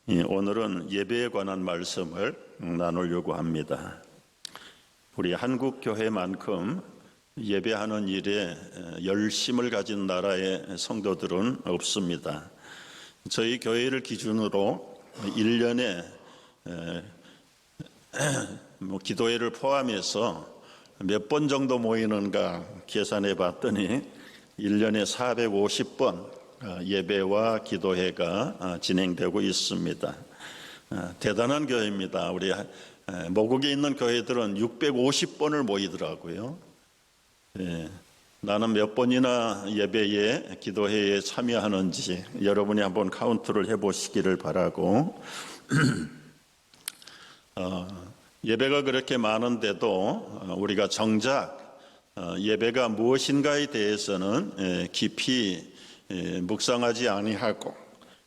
오늘은 예배에 관한 말씀을 나누려고 합니다. 우리 한국 교회만큼 예배하는 일에 열심을 가진 나라의 성도들은 없습니다. 저희 교회를 기준으로 1년에 기도회를 포함해서 몇 번 정도 모이는가 계산해 봤더니 1년에 450번 예배와 기도회가 진행되고 있습니다. 대단한 교회입니다. 우리 모국에 있는 교회들은 650번을 모이더라고요. 나는 몇 번이나 예배에 기도회에 참여하는지 여러분이 한번 카운트를 해보시기를 바라고 예배가 그렇게 많은데도 우리가 정작 예배가 무엇인가에 대해서는 깊이 묵상하지 아니하고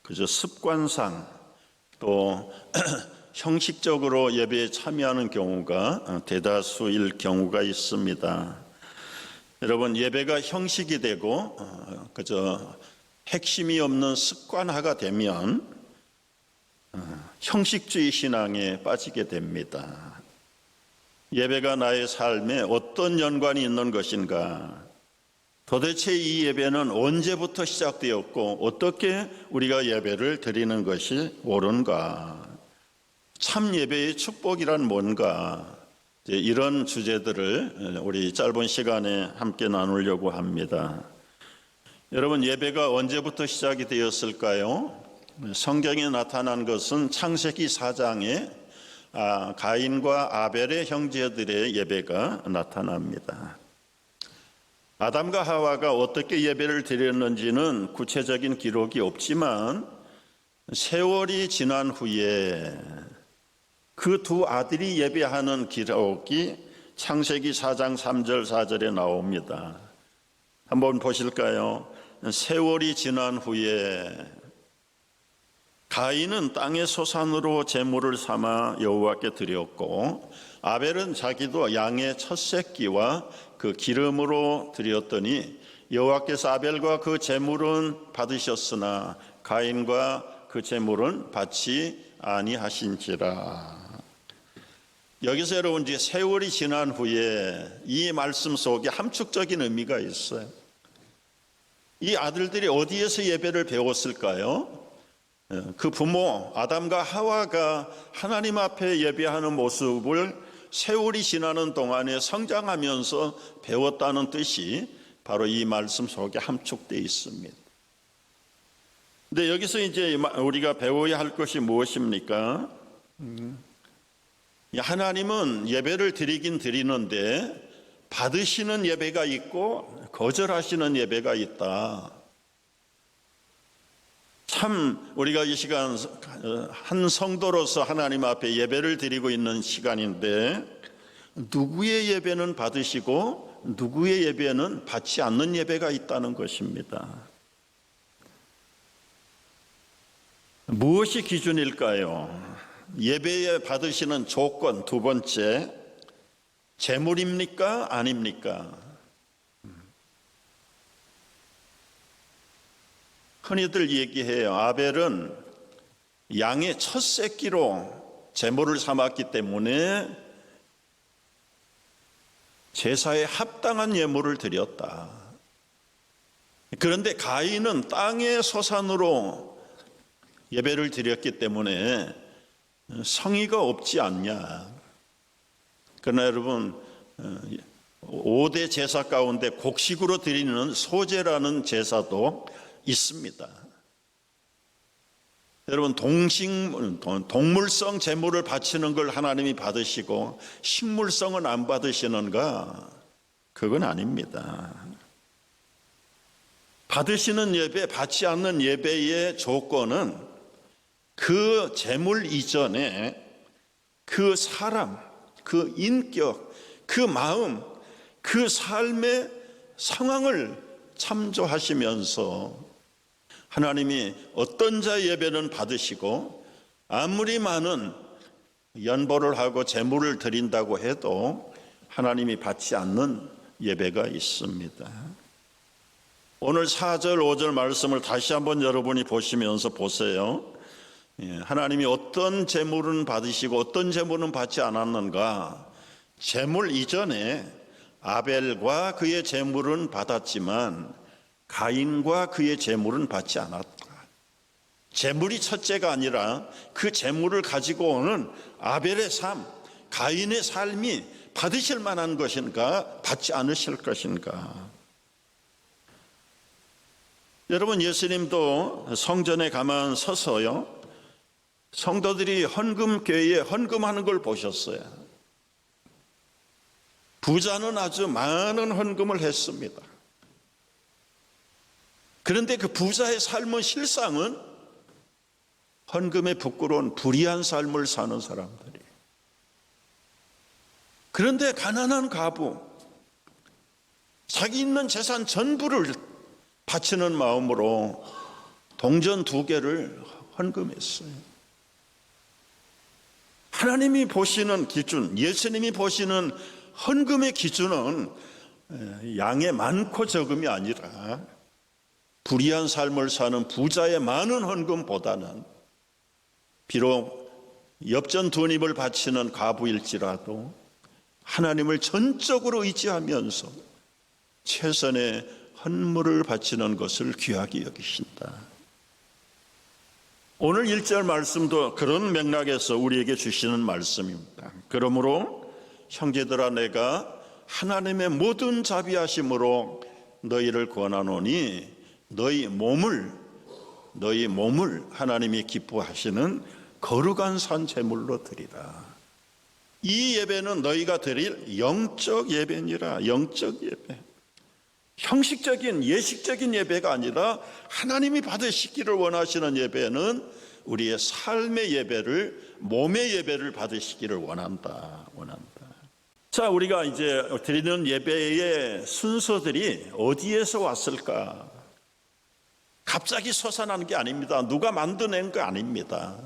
그저 습관상 또 형식적으로 예배에 참여하는 경우가 대다수일 경우가 있습니다. 여러분, 예배가 형식이 되고 그저 핵심이 없는 습관화가 되면 형식주의 신앙에 빠지게 됩니다. 예배가 나의 삶에 어떤 연관이 있는 것인가? 도대체 이 예배는 언제부터 시작되었고 어떻게 우리가 예배를 드리는 것이 옳은가? 참 예배의 축복이란 뭔가? 이런 주제들을 우리 짧은 시간에 함께 나누려고 합니다. 여러분, 예배가 언제부터 시작이 되었을까요? 성경에 나타난 것은 창세기 4장에 가인과 아벨의 형제들의 예배가 나타납니다. 아담과 하와가 어떻게 예배를 드렸는지는 구체적인 기록이 없지만 세월이 지난 후에 그 두 아들이 예배하는 기록이 창세기 4장 3절 4절에 나옵니다. 한번 보실까요? 세월이 지난 후에 가인은 땅의 소산으로 제물을 삼아 여호와께 드렸고 아벨은 자기도 양의 첫 새끼와 그 기름으로 드렸더니 여호와께서 아벨과 그 제물은 받으셨으나 가인과 그 제물은 받지 아니하신지라. 여기서 여러분, 이제 세월이 지난 후에 이 말씀 속에 함축적인 의미가 있어요. 이 아들들이 어디에서 예배를 배웠을까요? 그 부모 아담과 하와가 하나님 앞에 예배하는 모습을 세월이 지나는 동안에 성장하면서 배웠다는 뜻이 바로 이 말씀 속에 함축되어 있습니다. 근데 여기서 이제 우리가 배워야 할 것이 무엇입니까? 하나님은 예배를 드리긴 드리는데 받으시는 예배가 있고 거절하시는 예배가 있다. 참 우리가 이 시간 한 성도로서 하나님 앞에 예배를 드리고 있는 시간인데 누구의 예배는 받으시고 누구의 예배는 받지 않는 예배가 있다는 것입니다. 무엇이 기준일까요? 예배에 받으시는 조건 두 번째, 제물입니까? 아닙니까? 흔히들 얘기해요. 아벨은 양의 첫 새끼로 제물을 삼았기 때문에 제사에 합당한 예물을 드렸다. 그런데 가인은 땅의 소산으로 예배를 드렸기 때문에 성의가 없지 않냐. 그러나 여러분, 5대 제사 가운데 곡식으로 드리는 소제라는 제사도 있습니다. 여러분, 동물성 제물을 바치는 걸 하나님이 받으시고 식물성은 안 받으시는가? 그건 아닙니다. 받으시는 예배, 받지 않는 예배의 조건은 그 제물 이전에 그 사람, 그 인격, 그 마음, 그 삶의 상황을 참조하시면서 하나님이 어떤 자의 예배는 받으시고 아무리 많은 연보를 하고 제물을 드린다고 해도 하나님이 받지 않는 예배가 있습니다. 오늘 4절 5절 말씀을 다시 한번 여러분이 보시면서 보세요. 하나님이 어떤 제물은 받으시고 어떤 제물은 받지 않았는가? 제물 이전에 아벨과 그의 제물은 받았지만 가인과 그의 제물은 받지 않았다. 제물이 첫째가 아니라 그 제물을 가지고 오는 아벨의 삶, 가인의 삶이 받으실 만한 것인가, 받지 않으실 것인가? 여러분, 예수님도 성전에 가만 서서요, 성도들이 헌금교회에 헌금하는 걸 보셨어요. 부자는 아주 많은 헌금을 했습니다. 그런데 그 부자의 삶은 실상은 헌금에 부끄러운 불의한 삶을 사는 사람들이에요. 그런데 가난한 과부, 자기 있는 재산 전부를 바치는 마음으로 동전 2개를 헌금했어요. 하나님이 보시는 기준, 예수님이 보시는 헌금의 기준은 양의 많고 적음이 아니라 불의한 삶을 사는 부자의 많은 헌금보다는 비록 엽전 2입을 바치는 과부일지라도 하나님을 전적으로 의지하면서 최선의 헌물을 바치는 것을 귀하게 여기신다. 오늘 1절 말씀도 그런 맥락에서 우리에게 주시는 말씀입니다. 그러므로 형제들아, 내가 하나님의 모든 자비하심으로 너희를 권하노니 너희 몸을 하나님이 기뻐하시는 거룩한 산 제물로 드리라. 이 예배는 너희가 드릴 영적 예배니라. 영적 예배, 형식적인 예식적인 예배가 아니라 하나님이 받으시기를 원하시는 예배는 우리의 삶의 예배를, 몸의 예배를 받으시기를 원한다. 자, 우리가 이제 드리는 예배의 순서들이 어디에서 왔을까? 갑자기 솟아나는 게 아닙니다. 누가 만들어낸 거 아닙니다.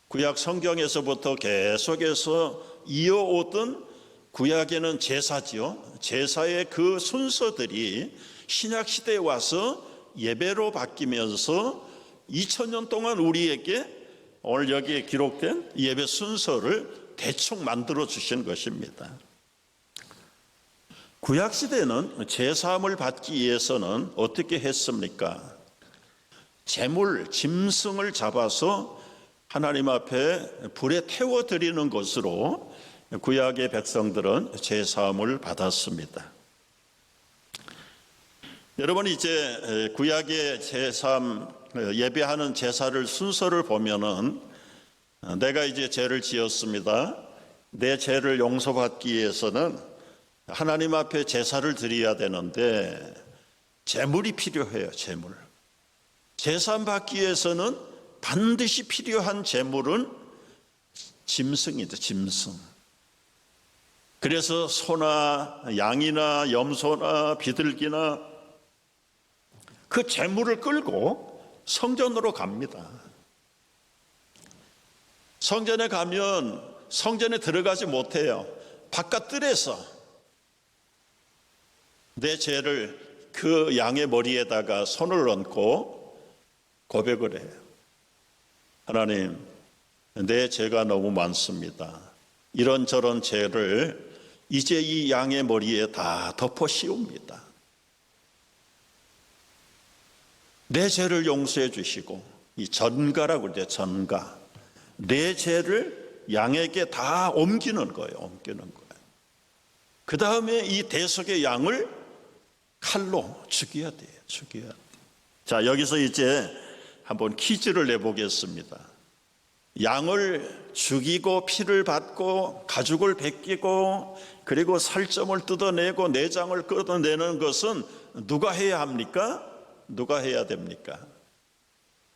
구약 성경에서부터 계속해서 이어오던 구약에는 제사지요. 제사의 그 순서들이 신약시대에 와서 예배로 바뀌면서 2000년 동안 우리에게 오늘 여기에 기록된 예배 순서를 대충 만들어 주신 것입니다. 구약시대는 제사함을 받기 위해서는 어떻게 했습니까? 제물, 짐승을 잡아서 하나님 앞에 불에 태워드리는 것으로 구약의 백성들은 제사함을 받았습니다. 여러분, 이제 구약의 제사함, 예배하는 제사를 순서를 보면은 내가 이제 죄를 지었습니다. 내 죄를 용서받기 위해서는 하나님 앞에 제사를 드려야 되는데 제물이 필요해요. 제물. 제사함 받기 위해서는 반드시 필요한 제물은 짐승이죠. 짐승. 그래서 소나 양이나 염소나 비둘기나 그 제물을 끌고 성전으로 갑니다. 성전에 가면 성전에 들어가지 못해요. 바깥 뜰에서 내 죄를 그 양의 머리에다가 손을 얹고 고백을 해요. 하나님, 내 죄가 너무 많습니다. 이런저런 죄를 이제 이 양의 머리에 다 덮어 씌웁니다. 내 죄를 용서해 주시고, 이 전가라고 그러죠. 전가. 내 죄를 양에게 다 옮기는 거예요. 그 다음에 이 대속의 양을 칼로 죽여야 돼요. 죽여야 돼요. 자, 여기서 이제 한번 퀴즈를 내보겠습니다. 양을 죽이고 피를 받고 가죽을 벗기고 그리고 살점을 뜯어내고 내장을 끌어내는 것은 누가 해야 합니까? 누가 해야 됩니까?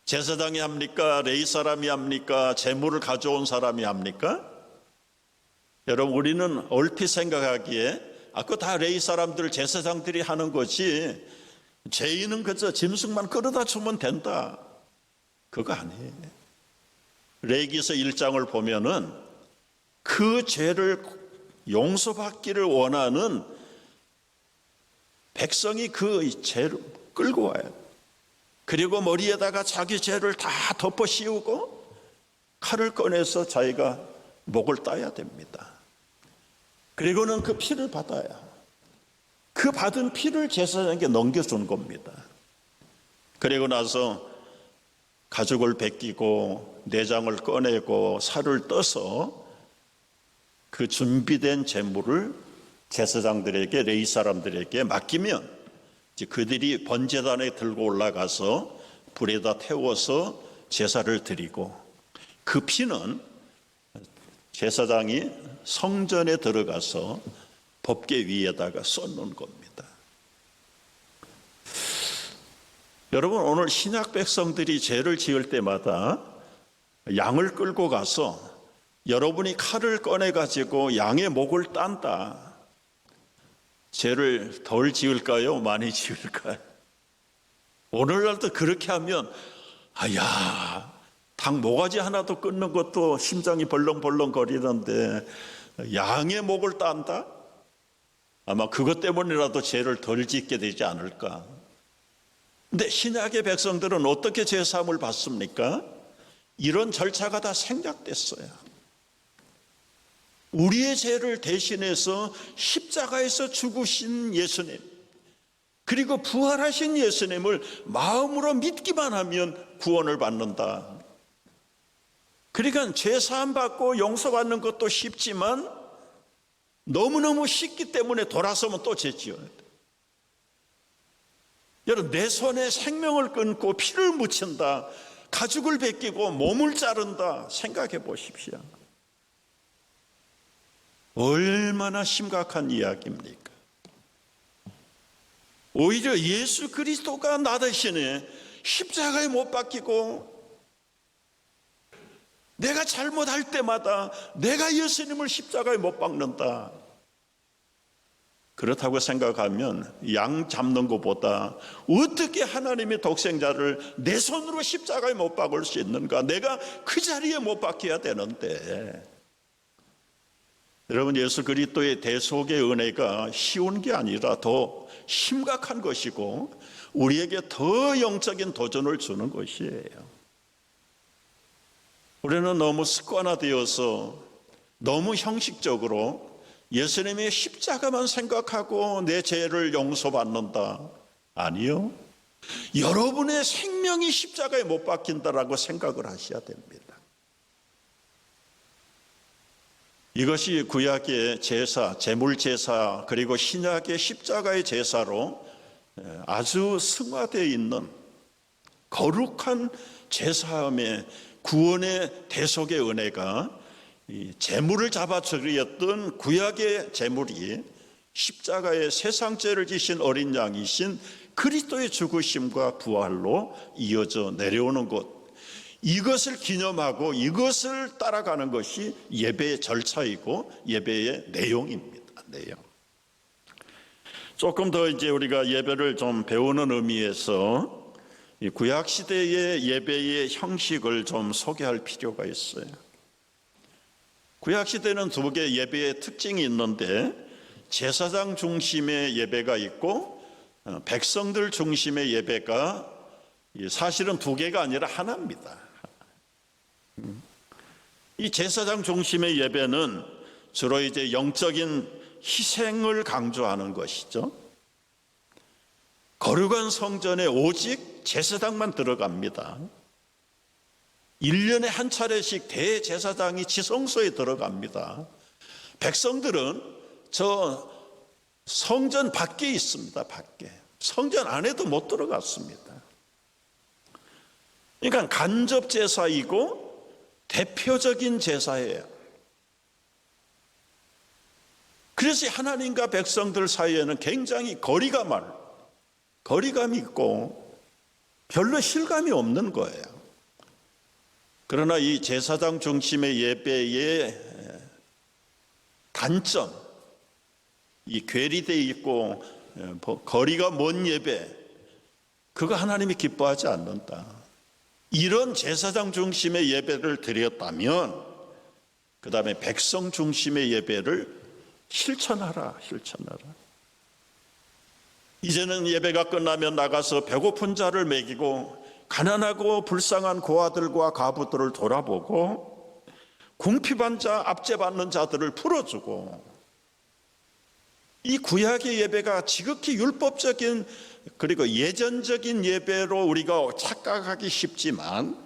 제사장이 합니까? 레위 사람이 합니까? 제물을 가져온 사람이 합니까? 여러분, 우리는 얼핏 생각하기에 그거 다 레위 사람들, 제사장들이 하는 거지, 죄인은 그저 짐승만 끌어다 주면 된다. 그거 아니에요. 레위기서 1장을 보면은 그 죄를 용서받기를 원하는 백성이 그 죄를 끌고 와요. 그리고 머리에다가 자기 죄를 다 덮어 씌우고 칼을 꺼내서 자기가 목을 따야 됩니다. 그리고는 그 피를 받아야, 그 받은 피를 제사장에게 넘겨준 겁니다. 그리고 나서 가죽을 벗기고 내장을 꺼내고 살을 떠서 그 준비된 제물을 제사장들에게, 레위 사람들에게 맡기면 이제 그들이 번제단에 들고 올라가서 불에다 태워서 제사를 드리고, 그 피는 제사장이 성전에 들어가서 법궤 위에다가 쏟는 겁니다. 여러분, 오늘 신약 백성들이 죄를 지을 때마다 양을 끌고 가서 여러분이 칼을 꺼내 가지고 양의 목을 딴다. 죄를 덜 지을까요? 많이 지을까요? 오늘날도 그렇게 하면 아야, 닭 모가지 하나도 끊는 것도 심장이 벌렁벌렁 거리는데 양의 목을 딴다? 아마 그것 때문이라도 죄를 덜 짓게 되지 않을까. 근데 신약의 백성들은 어떻게 제사함을 받습니까? 이런 절차가 다 생략됐어요. 우리의 죄를 대신해서 십자가에서 죽으신 예수님, 그리고 부활하신 예수님을 마음으로 믿기만 하면 구원을 받는다. 그러니까 죄사함 받고 용서받는 것도 쉽지만 너무너무 쉽기 때문에 돌아서면 또 죄 지어야 돼. 여러분, 내 손에 생명을 끊고 피를 묻힌다, 가죽을 벗기고 몸을 자른다, 생각해 보십시오. 얼마나 심각한 이야기입니까? 오히려 예수 그리스도가 나 대신에 십자가에 못 박히고, 내가 잘못할 때마다 내가 예수님을 십자가에 못 박는다. 그렇다고 생각하면 양 잡는 것보다 어떻게 하나님의 독생자를 내 손으로 십자가에 못 박을 수 있는가? 내가 그 자리에 못 박혀야 되는데. 여러분, 예수 그리스도의 대속의 은혜가 쉬운 게 아니라 더 심각한 것이고 우리에게 더 영적인 도전을 주는 것이에요. 우리는 너무 습관화되어서 너무 형식적으로 예수님의 십자가만 생각하고 내 죄를 용서받는다. 아니요. 여러분의 생명이 십자가에 못 박힌다라고 생각을 하셔야 됩니다. 이것이 구약의 제사, 제물제사, 그리고 신약의 십자가의 제사로 아주 승화되어 있는 거룩한 제사함의 구원의 대속의 은혜가, 이 제물을 잡아 드렸던 구약의 제물이 십자가의 세상 죄를 지신 어린 양이신 그리스도의 죽으심과 부활로 이어져 내려오는 것, 이것을 기념하고 이것을 따라가는 것이 예배의 절차이고 예배의 내용입니다. 내용. 조금 더 이제 우리가 예배를 좀 배우는 의미에서 이 구약 시대의 예배의 형식을 좀 소개할 필요가 있어요. 구약 시대는 두 개의 예배의 특징이 있는데, 제사장 중심의 예배가 있고 백성들 중심의 예배가 사실은 두 개가 아니라 하나입니다. 이 제사장 중심의 예배는 주로 이제 영적인 희생을 강조하는 것이죠. 거룩한 성전에 오직 제사장만 들어갑니다. 1년에 한 차례씩 대제사장이 지성소에 들어갑니다. 백성들은 저 성전 밖에 있습니다. 밖에. 성전 안에도 못 들어갔습니다. 그러니까 간접 제사이고 대표적인 제사예요. 그래서 하나님과 백성들 사이에는 굉장히 거리감이 있고 별로 실감이 없는 거예요. 그러나 이 제사장 중심의 예배의 단점, 이 괴리되어 있고 거리가 먼 예배, 그거 하나님이 기뻐하지 않는다. 이런 제사장 중심의 예배를 드렸다면 그 다음에 백성 중심의 예배를 실천하라. 이제는 예배가 끝나면 나가서 배고픈 자를 먹이고 가난하고 불쌍한 고아들과 과부들을 돌아보고 궁핍한 자, 압제받는 자들을 풀어주고, 이 구약의 예배가 지극히 율법적인 그리고 예전적인 예배로 우리가 착각하기 쉽지만,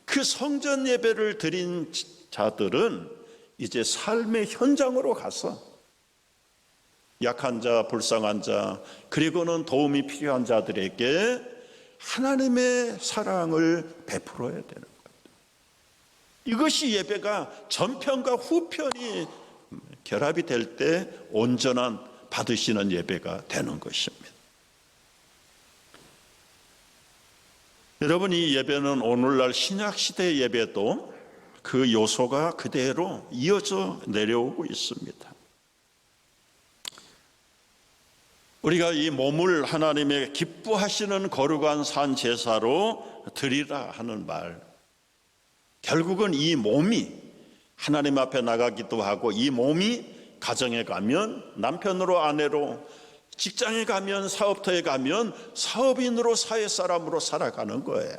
그 성전 예배를 드린 자들은 이제 삶의 현장으로 가서 약한 자, 불쌍한 자, 그리고는 도움이 필요한 자들에게 하나님의 사랑을 베풀어야 되는 거예요. 이것이 예배가 전편과 후편이 결합이 될 때 온전한 받으시는 예배가 되는 것입니다. 여러분, 이 예배는 오늘날 신약시대의 예배도 그 요소가 그대로 이어져 내려오고 있습니다. 우리가 이 몸을 하나님의 기뻐하시는 거룩한 산 제사로 드리라 하는 말, 결국은 이 몸이 하나님 앞에 나가기도 하고, 이 몸이 가정에 가면 남편으로, 아내로, 직장에 가면, 사업터에 가면 사업인으로, 사회사람으로 살아가는 거예요.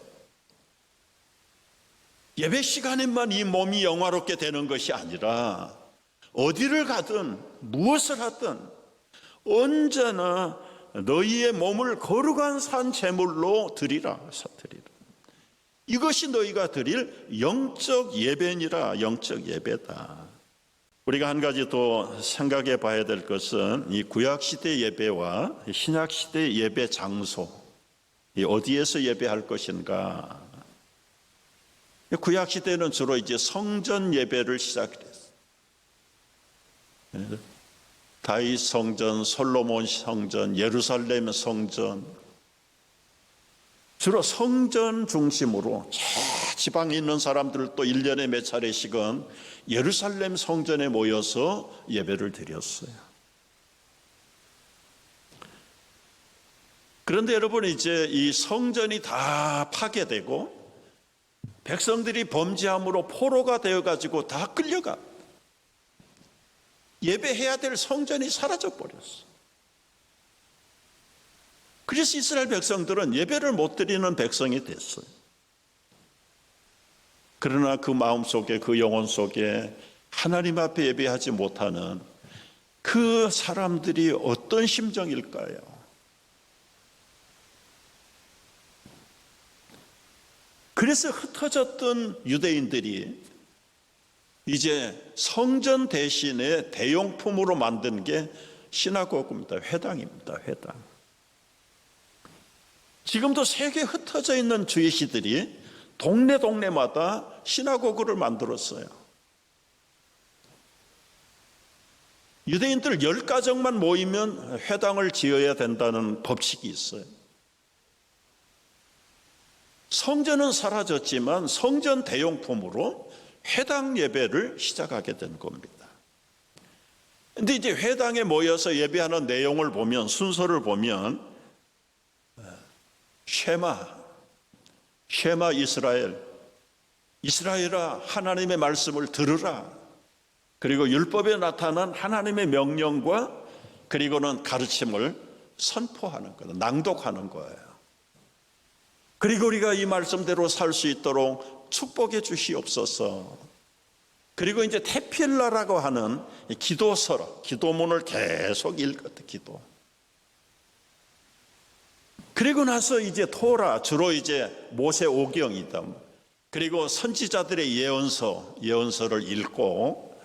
예배 시간에만 이 몸이 영화롭게 되는 것이 아니라 어디를 가든 무엇을 하든 언제나 너희의 몸을 거룩한 산 제물로 드리라. 이것이 너희가 드릴 영적 예배니라. 영적 예배다. 우리가 한 가지 더 생각해 봐야 될 것은 이 구약시대 예배와 신약시대 예배 장소, 어디에서 예배할 것인가. 구약시대는 주로 이제 성전 예배를 시작했어요. 다윗 성전, 솔로몬 성전, 예루살렘 성전, 주로 성전 중심으로 지방에 있는 사람들도 1년에 몇 차례씩은 예루살렘 성전에 모여서 예배를 드렸어요. 그런데 여러분, 이제 이 성전이 다 파괴되고 백성들이 범죄함으로 포로가 되어가지고 다 끌려가. 예배해야 될 성전이 사라져버렸어. 그래서 이스라엘 백성들은 예배를 못 드리는 백성이 됐어요. 그러나 그 마음속에, 그 영혼 속에 하나님 앞에 예배하지 못하는 그 사람들이 어떤 심정일까요? 그래서 흩어졌던 유대인들이 이제 성전 대신에 대용품으로 만든 게 시나고그입니다. 회당입니다. 회당. 지금도 세계에 흩어져 있는 주이시들이 동네마다 시나고그를 만들었어요. 유대인들 10가정만 모이면 회당을 지어야 된다는 법칙이 있어요. 성전은 사라졌지만 성전 대용품으로 회당 예배를 시작하게 된 겁니다. 그런데 이제 회당에 모여서 예배하는 내용을 보면, 순서를 보면 쉐마 이스라엘아 하나님의 말씀을 들으라. 그리고 율법에 나타난 하나님의 명령과 그리고는 가르침을 선포하는 거예요. 낭독하는 거예요. 그리고 우리가 이 말씀대로 살 수 있도록 축복해 주시옵소서. 그리고 이제 테필라라고 하는 기도서로, 기도문을 계속 읽었대. 기도. 그리고 나서 이제 토라, 주로 이제 모세 오경이다. 그리고 선지자들의 예언서를 읽고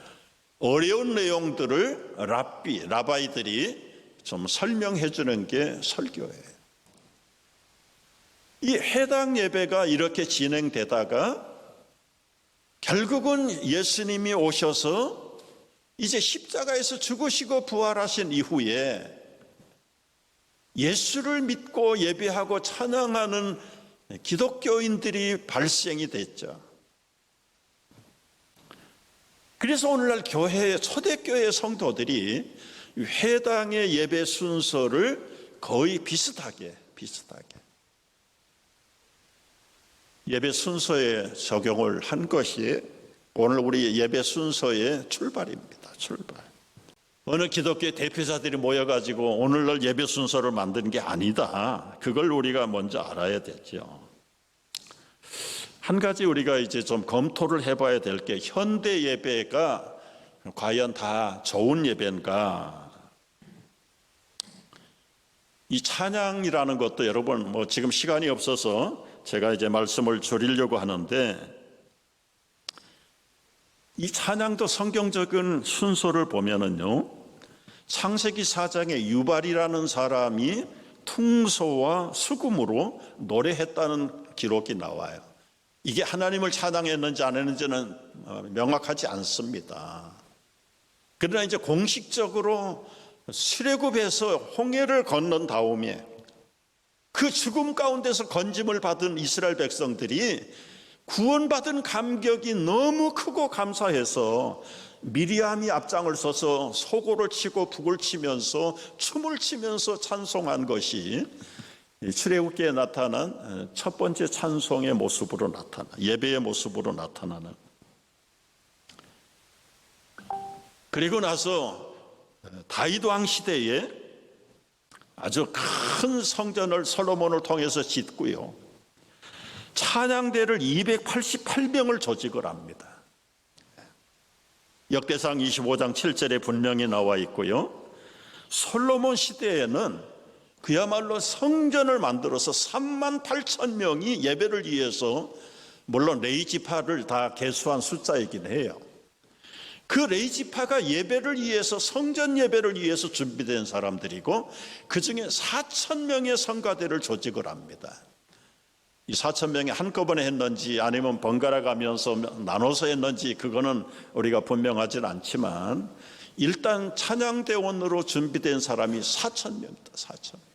어려운 내용들을 라바이들이 좀 설명해 주는 게 설교예요. 이 회당 예배가 이렇게 진행되다가 결국은 예수님이 오셔서 이제 십자가에서 죽으시고 부활하신 이후에 예수를 믿고 예배하고 찬양하는 기독교인들이 발생이 됐죠. 그래서 오늘날 초대교회 성도들이 회당의 예배 순서를 거의 비슷하게 예배 순서에 적용을 한 것이 오늘 우리 예배 순서의 출발입니다. 출발. 어느 기독교의 대표자들이 모여가지고 오늘날 예배 순서를 만드는 게 아니다. 그걸 우리가 먼저 알아야 되죠. 한 가지 우리가 이제 좀 검토를 해봐야 될 게 현대 예배가 과연 다 좋은 예배인가? 이 찬양이라는 것도 여러분 뭐 지금 시간이 없어서 제가 이제 말씀을 줄이려고 하는데 이 찬양도 성경적인 순서를 보면은요, 창세기 4장에 유발이라는 사람이 퉁소와 수금으로 노래했다는 기록이 나와요. 이게 하나님을 찬양했는지 안 했는지는 명확하지 않습니다. 그러나 이제 공식적으로 출애굽에서 홍해를 건넌 다음에 그 죽음 가운데서 건짐을 받은 이스라엘 백성들이 구원받은 감격이 너무 크고 감사해서 미리암이 앞장을 서서 소고를 치고 북을 치면서 춤을 치면서 찬송한 것이 출애굽기에 나타난 첫 번째 찬송의 모습으로 예배의 모습으로 나타나는. 그리고 나서 다윗 왕 시대에 아주 큰 성전을 솔로몬을 통해서 짓고요, 찬양대를 288명을 조직을 합니다. 역대상 25장 7절에 분명히 나와 있고요, 솔로몬 시대에는 그야말로 성전을 만들어서 38,000명이 예배를 위해서, 물론 레위지파를 다 계수한 숫자이긴 해요. 그 레위지파가 예배를 위해서, 성전 예배를 위해서 준비된 사람들이고, 그 중에 4,000명의 성가대를 조직을 합니다. 이 4,000명이 한꺼번에 했는지 아니면 번갈아 가면서 나눠서 했는지 그거는 우리가 분명하진 않지만, 일단 찬양대원으로 준비된 사람이 4,000명이다. 4,000명.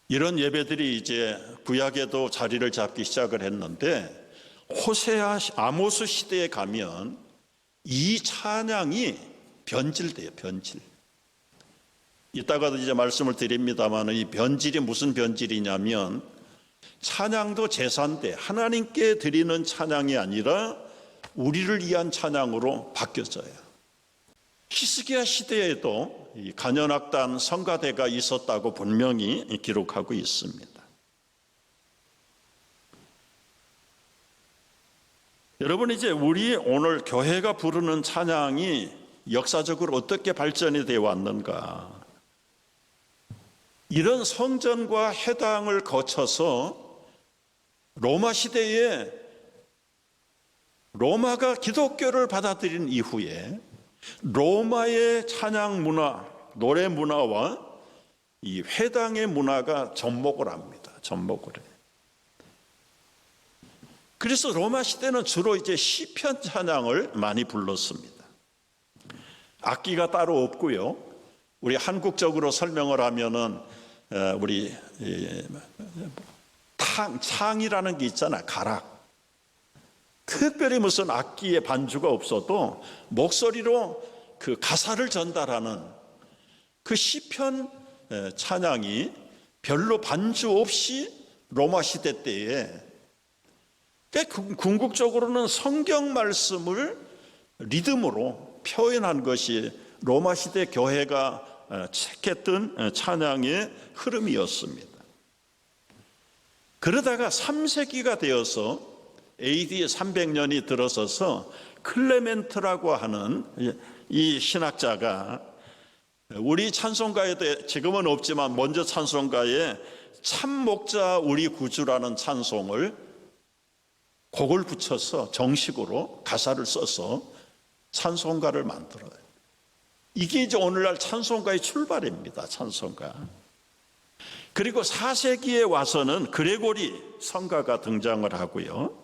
이런 예배들이 이제 구약에도 자리를 잡기 시작을 했는데, 호세아, 아모스 시대에 가면 이 찬양이 변질돼요. 변질. 이따가도 이제 말씀을 드립니다만, 이 변질이 무슨 변질이냐면, 찬양도 제사인데 하나님께 드리는 찬양이 아니라 우리를 위한 찬양으로 바뀌어져요. 히스기야 시대에도 이 간현악단 성가대가 있었다고 분명히 기록하고 있습니다. 여러분, 이제 우리 오늘 교회가 부르는 찬양이 역사적으로 어떻게 발전이 되어 왔는가? 이런 성전과 회당을 거쳐서 로마 시대에 로마가 기독교를 받아들인 이후에 로마의 찬양 문화, 노래 문화와 이 회당의 문화가 접목을 합니다. 접목을 해요. 그래서 로마 시대는 주로 이제 시편 찬양을 많이 불렀습니다. 악기가 따로 없고요. 우리 한국적으로 설명을 하면은 우리 창이라는 게 있잖아요. 가락. 특별히 무슨 악기의 반주가 없어도 목소리로 그 가사를 전달하는 그 시편 찬양이 별로 반주 없이 로마 시대 때에, 궁극적으로는 성경 말씀을 리듬으로 표현한 것이 로마 시대 교회가 책했던 찬양의 흐름이었습니다. 그러다가 3세기가 되어서 AD 300년이 들어서서 클레멘트라고 하는 이 신학자가 우리 찬송가에도 지금은 없지만 먼저 찬송가에 참 목자 우리 구주라는 찬송을 곡을 붙여서 정식으로 가사를 써서 찬송가를 만들어요. 이게 이제 오늘날 찬송가의 출발입니다. 찬송가. 그리고 4세기에 와서는 그레고리 성가가 등장을 하고요.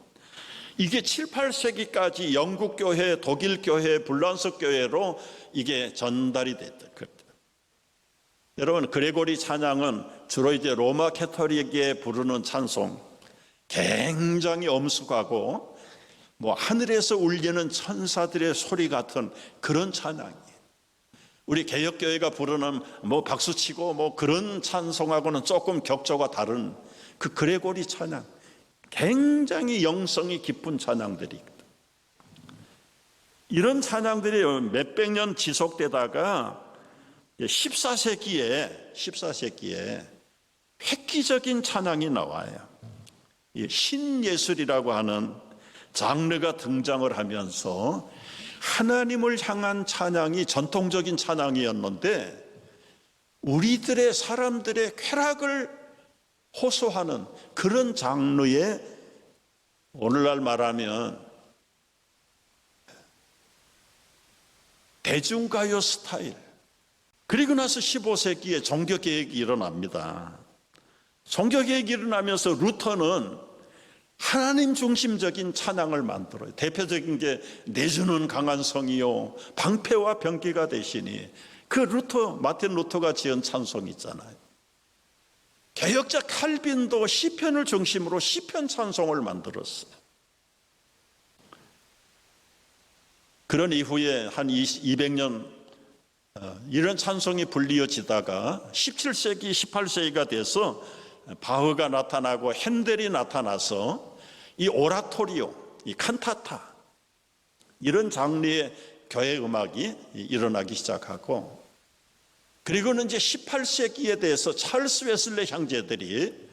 이게 7, 8세기까지 영국 교회, 독일 교회, 불란서 교회로 이게 전달이 됐다. 여러분, 그레고리 찬양은 주로 이제 로마 캐토릭에 부르는 찬송, 굉장히 엄숙하고 뭐 하늘에서 울리는 천사들의 소리 같은 그런 찬양이에요. 우리 개혁교회가 부르는 뭐 박수치고 뭐 그런 찬송하고는 조금 격조가 다른 그 그레고리 찬양, 굉장히 영성이 깊은 찬양들이, 이런 찬양들이 몇백 년 지속되다가 14세기에 획기적인 찬양이 나와요. 신예술이라고 하는 장르가 등장을 하면서 하나님을 향한 찬양이 전통적인 찬양이었는데 우리들의 사람들의 쾌락을 호소하는 그런 장르의 오늘날 말하면 대중가요 스타일. 그리고 나서 15세기에 종교개혁이 일어납니다. 종교개혁이 일어나면서 루터는 하나님 중심적인 찬양을 만들어요. 대표적인 게 내주는 강한 성이요 방패와 병기가 되시니, 그 마틴 루터가 지은 찬송이 있잖아요. 개혁자 칼빈도 시편을 중심으로 시편 찬송을 만들었어요. 그런 이후에 한 200년 이런 찬송이 불리어지다가 17세기, 18세기가 돼서 바흐가 나타나고 핸델이 나타나서 이 오라토리오, 이 칸타타 이런 장르의 교회 음악이 일어나기 시작하고, 그리고는 이제 18세기에 대해서 찰스 웨슬리 형제들이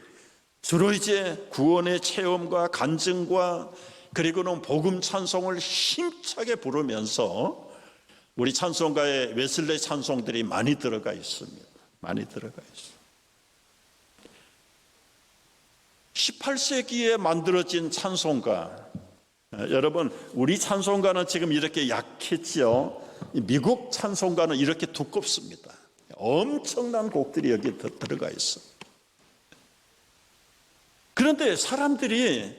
주로 이제 구원의 체험과 간증과 그리고는 복음 찬송을 힘차게 부르면서 우리 찬송가에 웨슬리 찬송들이 많이 들어가 있습니다. 많이 들어가 있어요. 18세기에 만들어진 찬송가, 여러분 우리 찬송가는 지금 이렇게 약했죠. 미국 찬송가는 이렇게 두껍습니다. 엄청난 곡들이 여기 들어가 있어. 그런데 사람들이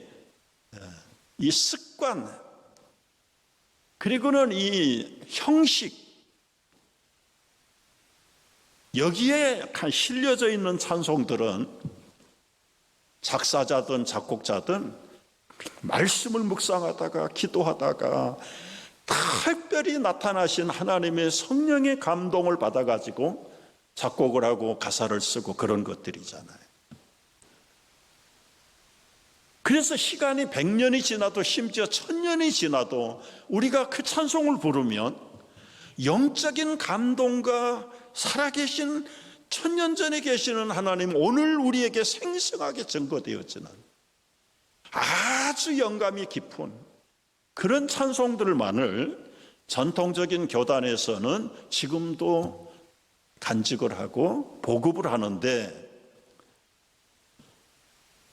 이 습관 그리고는 이 형식 여기에 실려져 있는 찬송들은 작사자든 작곡자든 말씀을 묵상하다가 기도하다가 특별히 나타나신 하나님의 성령의 감동을 받아가지고 작곡을 하고 가사를 쓰고 그런 것들이잖아요. 그래서 시간이 100년이 지나도 심지어 1000년이 지나도 우리가 그 찬송을 부르면 영적인 감동과 살아계신 1000년 전에 계시는 하나님 오늘 우리에게 생생하게 증거되어지는 아주 영감이 깊은 그런 찬송들만을 전통적인 교단에서는 지금도 간직을 하고 보급을 하는데,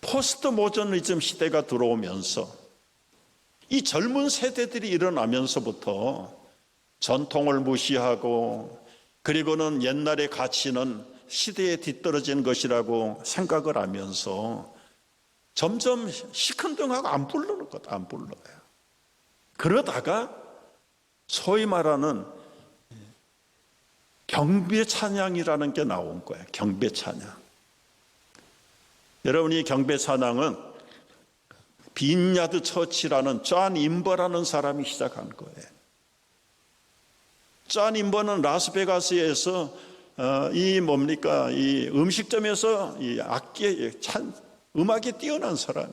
포스트 모더니즘 시대가 들어오면서 이 젊은 세대들이 일어나면서부터 전통을 무시하고 그리고는 옛날의 가치는 시대에 뒤떨어진 것이라고 생각을 하면서 점점 시큰둥하고 안 부르는 것, 안 불러요. 그러다가 소위 말하는 경배 찬양이라는 게 나온 거예요. 경배 찬양. 여러분, 이 경배 찬양은 빈야드 처치라는 존 임버라는 사람이 시작한 거예요. 존 임버는 라스베가스에서 이 음식점에서 이 음악에 뛰어난 사람.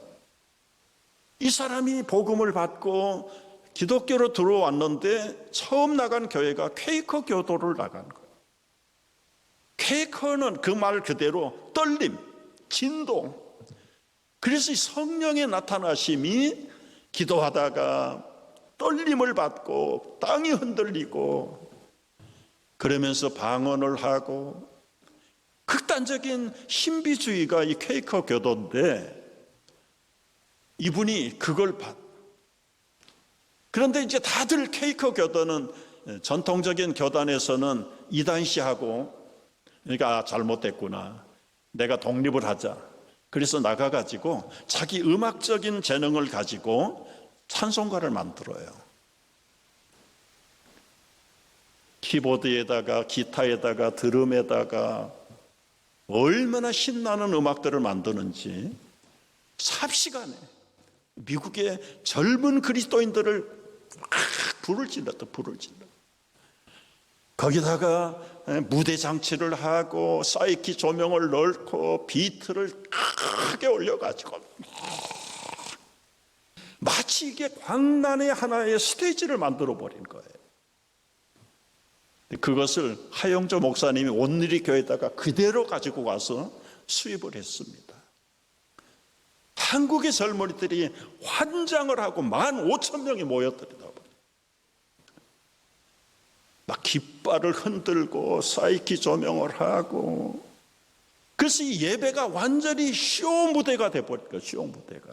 이 사람이 복음을 받고 기독교로 들어왔는데 처음 나간 교회가 퀘이커 교도를 나간 거예요. 퀘이커는 그 말 그대로 떨림, 진동. 그래서 이 성령의 나타나심이 기도하다가 떨림을 받고 땅이 흔들리고 그러면서 방언을 하고 극단적인 신비주의가 이 퀘이커 교도인데 이분이 그걸 그런데 이제 다들 퀘이커 교도는 전통적인 교단에서는 이단시하고 그러니까 잘못됐구나. 내가 독립을 하자. 그래서 나가가지고 자기 음악적인 재능을 가지고 찬송가를 만들어요. 키보드에다가 기타에다가 드럼에다가 얼마나 신나는 음악들을 만드는지 삽시간에 미국의 젊은 그리스도인들을 불을 질렀다. 거기다가 무대 장치를 하고 사이키 조명을 넣고 비트를 크게 올려가지고 마치 이게 광란의 하나의 스테이지를 만들어 버린 거예요. 그것을 하영조 목사님이 온누리 교회에다가 그대로 가지고 와서 수입을 했습니다. 한국의 젊은이들이 환장을 하고 15,000명이 모였더라고요. 막 깃발을 흔들고 사이키 조명을 하고, 그래서 이 예배가 완전히 쇼 무대가 돼버릴까, 쇼 무대가.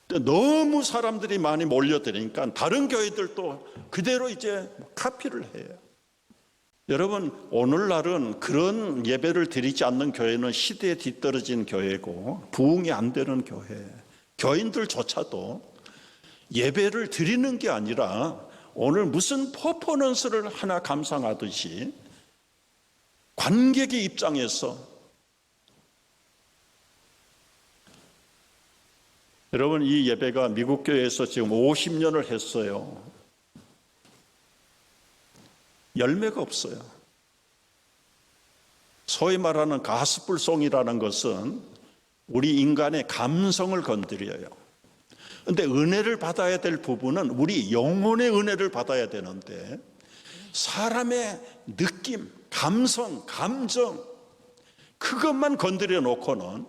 너무 사람들이 많이 몰려드니까 다른 교회들도 그대로 이제 카피를 해요. 여러분, 오늘날은 그런 예배를 드리지 않는 교회는 시대에 뒤떨어진 교회고 부흥이 안 되는 교회, 교인들조차도 예배를 드리는 게 아니라 오늘 무슨 퍼포먼스를 하나 감상하듯이 관객의 입장에서, 여러분, 이 예배가 미국 교회에서 지금 50년을 했어요. 열매가 없어요. 소위 말하는 가스불송이라는 것은 우리 인간의 감성을 건드려요. 그런데 은혜를 받아야 될 부분은 우리 영혼의 은혜를 받아야 되는데, 사람의 느낌, 감성, 감정, 그것만 건드려 놓고는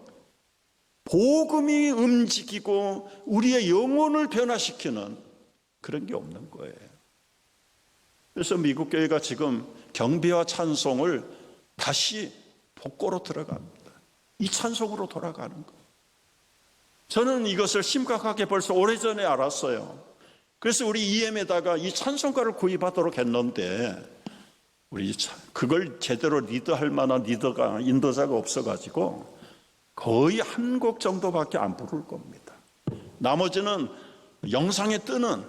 복음이 움직이고 우리의 영혼을 변화시키는 그런 게 없는 거예요. 그래서 미국 교회가 지금 경배와 찬송을 다시 복고로 들어갑니다. 이 찬송으로 돌아가는 거예요. 저는 이것을 심각하게 벌써 오래전에 알았어요. 그래서 우리 EM에다가 이 찬송가를 구입하도록 했는데, 우리 그걸 제대로 리드할 만한 인도자가 없어가지고 거의 한 곡 정도밖에 안 부를 겁니다. 나머지는 영상에 뜨는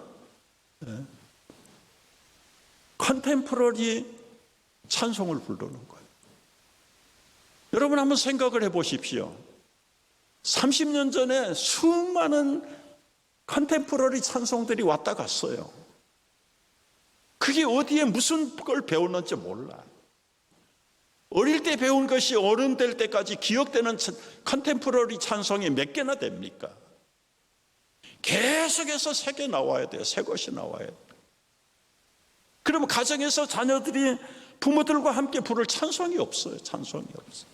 컨템포러리 찬송을 부르는 거예요. 여러분 한번 생각을 해보십시오. 30년 전에 수많은 컨템포러리 찬송들이 왔다 갔어요. 그게 어디에 무슨 걸 배웠는지 몰라. 어릴 때 배운 것이 어른 될 때까지 기억되는 컨템포러리 찬송이 몇 개나 됩니까? 계속해서 새 개 나와야 돼요. 새 것이 나와야 돼요. 그러면 가정에서 자녀들이 부모들과 함께 부를 찬송이 없어요. 찬송이 없어요.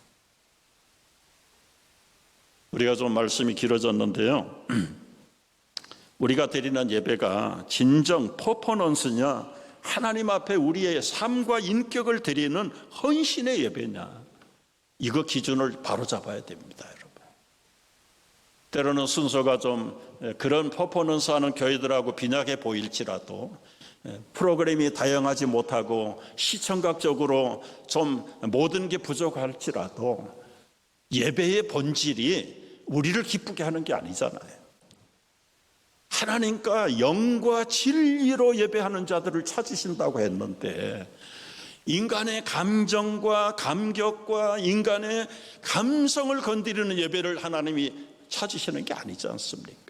우리가 좀 말씀이 길어졌는데요, 우리가 드리는 예배가 진정 퍼포먼스냐, 하나님 앞에 우리의 삶과 인격을 드리는 헌신의 예배냐, 이거 기준을 바로잡아야 됩니다, 여러분. 때로는 순서가 좀 그런 퍼포먼스 하는 교회들하고 빈약해 보일지라도, 프로그램이 다양하지 못하고 시청각적으로 좀 모든 게 부족할지라도, 예배의 본질이 우리를 기쁘게 하는 게 아니잖아요. 하나님과 영과 진리로 예배하는 자들을 찾으신다고 했는데, 인간의 감정과 감격과 인간의 감성을 건드리는 예배를 하나님이 찾으시는 게 아니지 않습니까?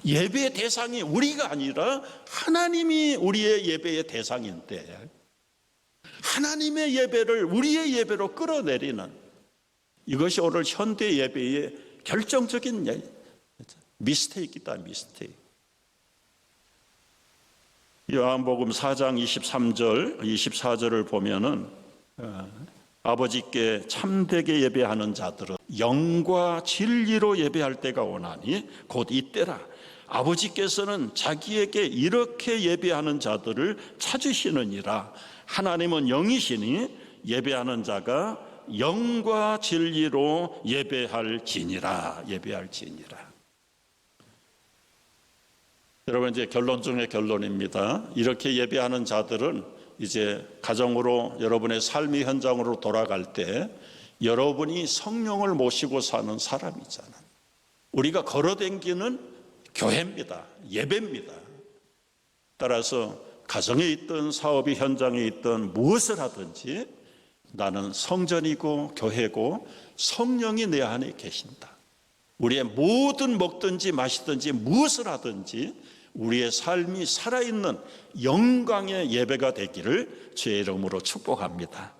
예배의 대상이 우리가 아니라 하나님이 우리의 예배의 대상인데, 하나님의 예배를 우리의 예배로 끌어내리는, 이것이 오늘 현대 예배의 결정적인 미스테이크이다, 미스테이크. 요한복음 4장 23절, 24절을 보면은 아버지께 참되게 예배하는 자들은 영과 진리로 예배할 때가 오나니 곧 이때라. 아버지께서는 자기에게 이렇게 예배하는 자들을 찾으시느니라. 하나님은 영이시니 예배하는 자가 영과 진리로 예배할지니라. 예배할지니라. 여러분, 이제 결론 중의 결론입니다. 이렇게 예배하는 자들은 이제 가정으로, 여러분의 삶의 현장으로 돌아갈 때 여러분이 성령을 모시고 사는 사람이잖아요. 우리가 걸어다니는 교회입니다. 예배입니다. 따라서 가정에 있든 사업의 현장에 있든 무엇을 하든지 나는 성전이고 교회고 성령이 내 안에 계신다. 우리의 모든 먹든지 마시든지 무엇을 하든지 우리의 삶이 살아있는 영광의 예배가 되기를 주의 이름으로 축복합니다.